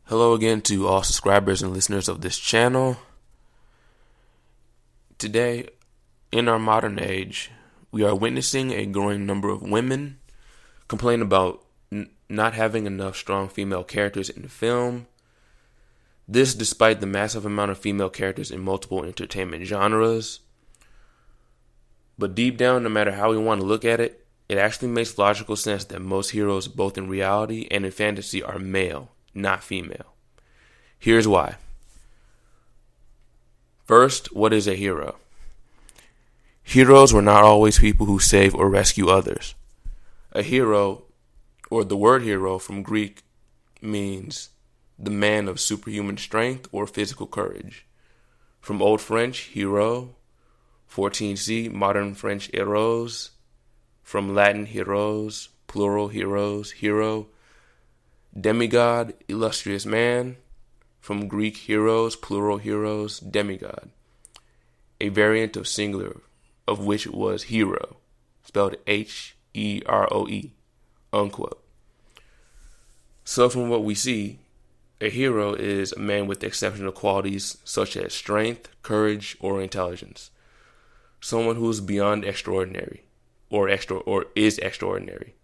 Hello again to all subscribers and listeners of this channel. Today, in our modern age, we are witnessing a growing number of women complain about not having enough strong female characters in film. This despite the massive amount of female characters in multiple entertainment genres. But deep down, no matter how we want to look at it, it actually makes logical sense that most heroes, both in reality and in fantasy, are male, not female. Here's why. First, what is a hero? Heroes were not always people who save or rescue others. A hero, or the word hero from Greek, means the man of superhuman strength or physical courage. From Old French, hero, 14c, modern French héros, from Latin heroes, plural heroes, hero, demigod, illustrious man, from Greek heroes, plural heroes, demigod, a variant of singular, of which was hero, spelled H-E-R-O-E, unquote. So from what we see, a hero is a man with exceptional qualities such as strength, courage, or intelligence. Someone who is beyond extraordinary, or is extraordinary.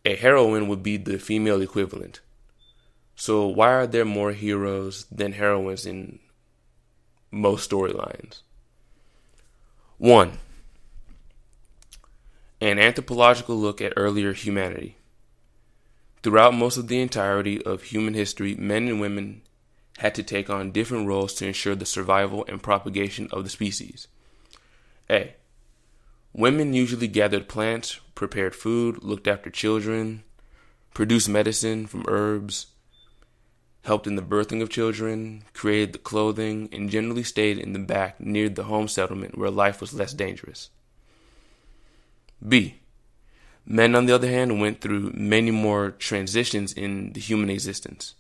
A heroine would be the female equivalent. So why are there more heroes than heroines in most storylines? 1. An anthropological look at earlier humanity. Throughout most of the entirety of human history, men and women had to take on different roles to ensure the survival and propagation of the species. A. Women usually gathered plants, prepared food, looked after children, produced medicine from herbs, helped in the birthing of children, created the clothing, and generally stayed in the back near the home settlement where life was less dangerous. B. Men, on the other hand, went through many more transitions in the human existence.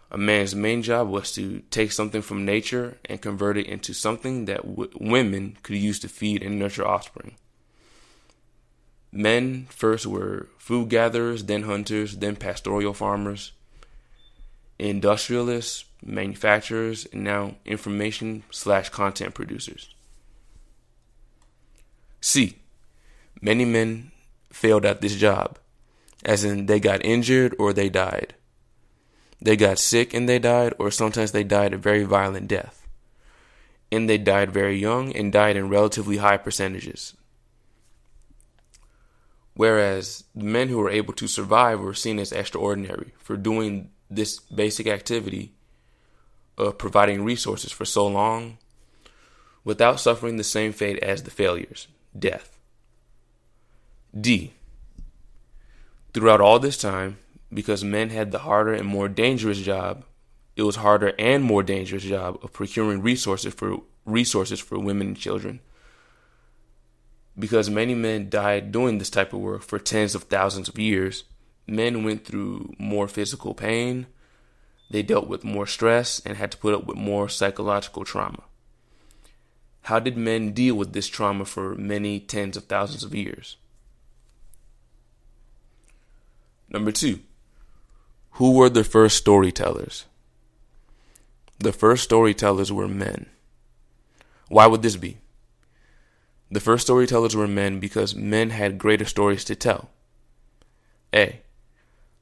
A man's main job was to take something from nature and convert it into something that women could use to feed and nurture offspring. Men first were food gatherers, then hunters, then pastoral farmers, industrialists, manufacturers, and now information/content producers. C. Many men failed at this job, as in they got injured or they died. They got sick and they died, or sometimes they died a very violent death. And they died very young and died in relatively high percentages. Whereas the men who were able to survive were seen as extraordinary for doing this basic activity of providing resources for so long without suffering the same fate as the failures, death. D. Throughout all this time, because men had the harder and more dangerous job, it was harder and more dangerous job of procuring resources for women and children. Because many men died doing this type of work for tens of thousands of years, men went through more physical pain, they dealt with more stress, and had to put up with more psychological trauma. How did men deal with this trauma for many tens of thousands of years? Number 2. Who were the first storytellers? The first storytellers were men. Why would this be? The first storytellers were men because men had greater stories to tell. A.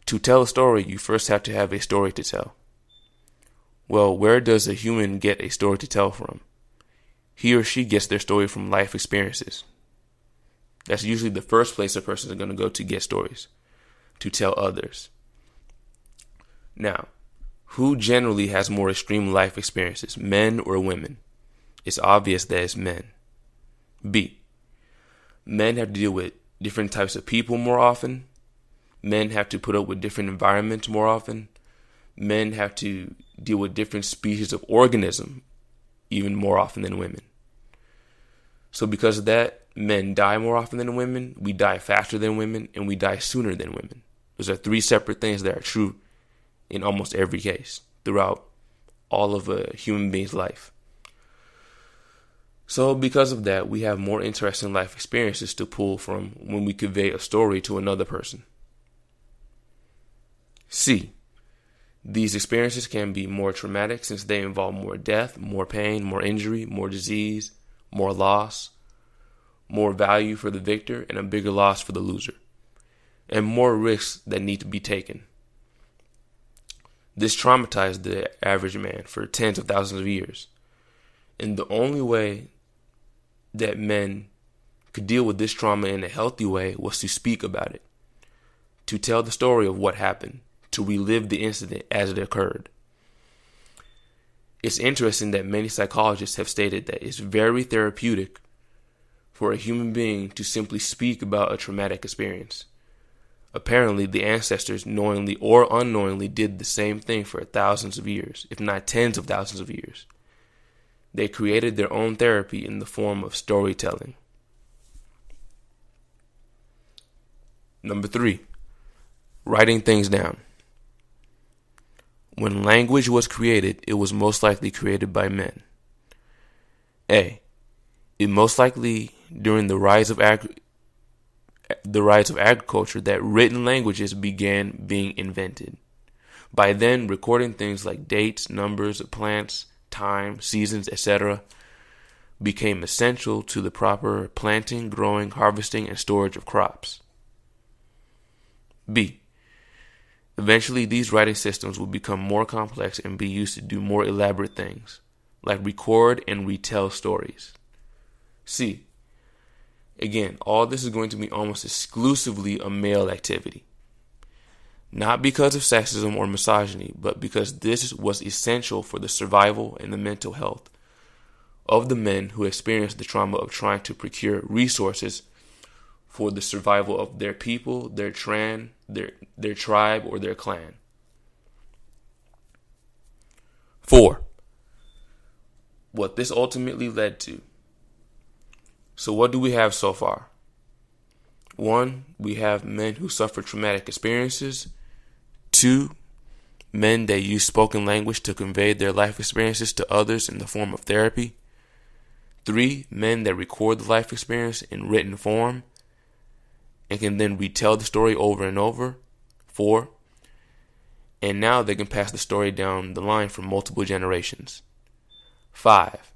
To tell a story, you first have to have a story to tell. Well, where does a human get a story to tell from? He or she gets their story from life experiences. That's usually the first place a person is going to go to get stories, to tell others. Now, who generally has more extreme life experiences, men or women? It's obvious that it's men. B. Men have to deal with different types of people more often. Men have to put up with different environments more often. Men have to deal with different species of organism even more often than women. So because of that, men die more often than women, we die faster than women, and we die sooner than women. Those are 3 separate things that are true in almost every case throughout all of a human being's life. So because of that, we have more interesting life experiences to pull from when we convey a story to another person. C. These experiences can be more traumatic since they involve more death, more pain, more injury, more disease, more loss, more value for the victor, and a bigger loss for the loser, and more risks that need to be taken. This traumatized the average man for tens of thousands of years. And the only way that men could deal with this trauma in a healthy way was to speak about it, to tell the story of what happened, to relive the incident as it occurred. It's interesting that many psychologists have stated that it's very therapeutic for a human being to simply speak about a traumatic experience. Apparently, the ancestors, knowingly or unknowingly, did the same thing for thousands of years, if not tens of thousands of years. They created their own therapy in the form of storytelling. Number 3, writing things down. When language was created, it was most likely created by men. A. It most likely during the rise of agriculture that written languages began being invented. By then, recording things like dates, numbers of plants, time, seasons, etc. became essential to the proper planting, growing, harvesting, and storage of crops. B. Eventually, these writing systems will become more complex and be used to do more elaborate things, like record and retell stories. C. Again, all this is going to be almost exclusively a male activity. Not because of sexism or misogyny, but because this was essential for the survival and the mental health of the men who experienced the trauma of trying to procure resources for the survival of their people, their tribe, or their clan. 4. What this ultimately led to. So what do we have so far? 1, we have men who suffer traumatic experiences. 2, men that use spoken language to convey their life experiences to others in the form of therapy. 3, men that record the life experience in written form and can then retell the story over and over. 4, and now they can pass the story down the line for multiple generations. 5,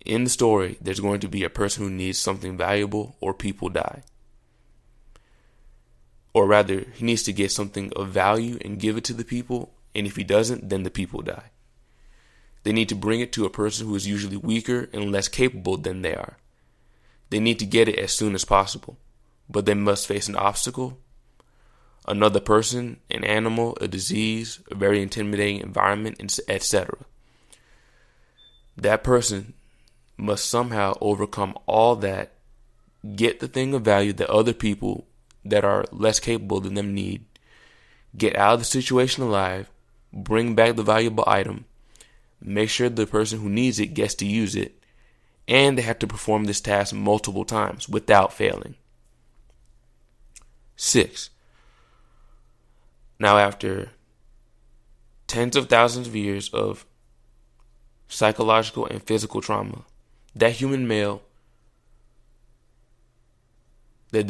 in the story, there's going to be a person who needs something valuable or people die. Or rather, he needs to get something of value and give it to the people, and if he doesn't, then the people die. They need to bring it to a person who is usually weaker and less capable than they are. They need to get it as soon as possible, but they must face an obstacle, another person, an animal, a disease, a very intimidating environment, etc. That person must somehow overcome all that, get the thing of value that other people that are less capable than them need, get out of the situation alive, bring back the valuable item, make sure the person who needs it gets to use it, and they have to perform this task multiple times without failing. 6. Now, after tens of thousands of years of psychological and physical trauma, that the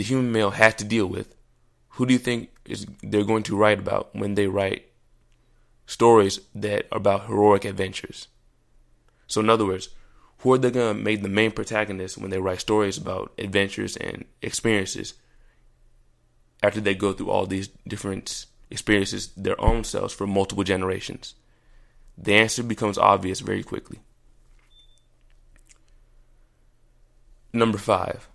human male has to deal with, who do you think they're going to write about when they write stories that are about heroic adventures? So in other words, who are they going to make the main protagonists when they write stories about adventures and experiences after they go through all these different experiences their own selves for multiple generations? The answer becomes obvious very quickly. Number 5,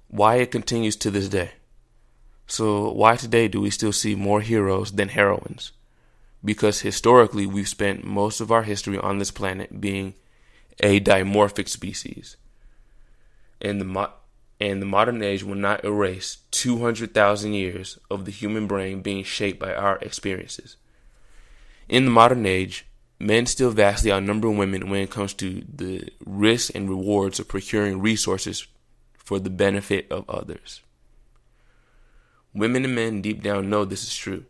why it continues to this day. So why today do we still see more heroes than heroines? Because historically we've spent most of our history on this planet being a dimorphic species. And the modern age will not erase 200,000 years of the human brain being shaped by our experiences. In the modern age, men still vastly outnumber women when it comes to the risks and rewards of procuring resources for the benefit of others. Women and men deep down know this is true.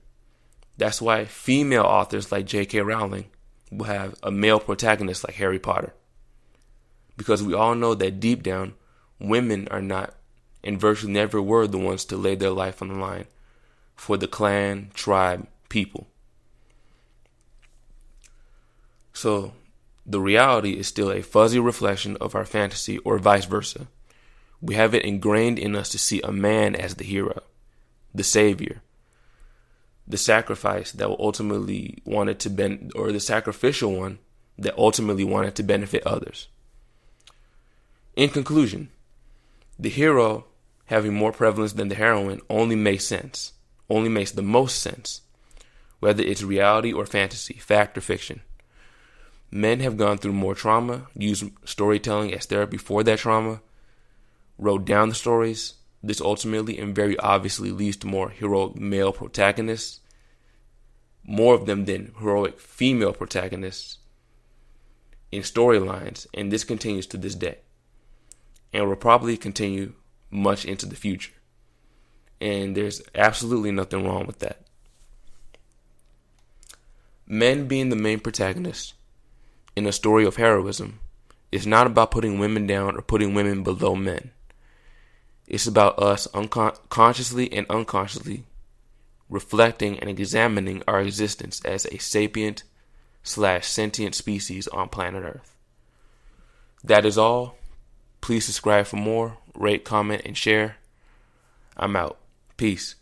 That's why female authors like J.K. Rowling will have a male protagonist like Harry Potter. Because we all know that deep down, women are not and virtually never were the ones to lay their life on the line for the clan, tribe, people. So the reality is still a fuzzy reflection of our fantasy, or vice versa. We have it ingrained in us to see a man as the hero, the savior, the sacrifice that will ultimately wanted to or the sacrificial one that ultimately wanted to benefit others. In conclusion, the hero having more prevalence than the heroine only makes the most sense, whether it's reality or fantasy, fact or fiction. Men have gone through more trauma, used storytelling as therapy for that trauma, wrote down the stories. This ultimately and very obviously leads to more heroic male protagonists, more of them than heroic female protagonists in storylines, and this continues to this day and will probably continue much into the future. And there's absolutely nothing wrong with that. Men being the main protagonists in a story of heroism is not about putting women down or putting women below men. It's about us consciously and unconsciously reflecting and examining our existence as a sapient/sentient species on planet Earth. That is all. Please subscribe for more, rate, comment, and share. I'm out. Peace.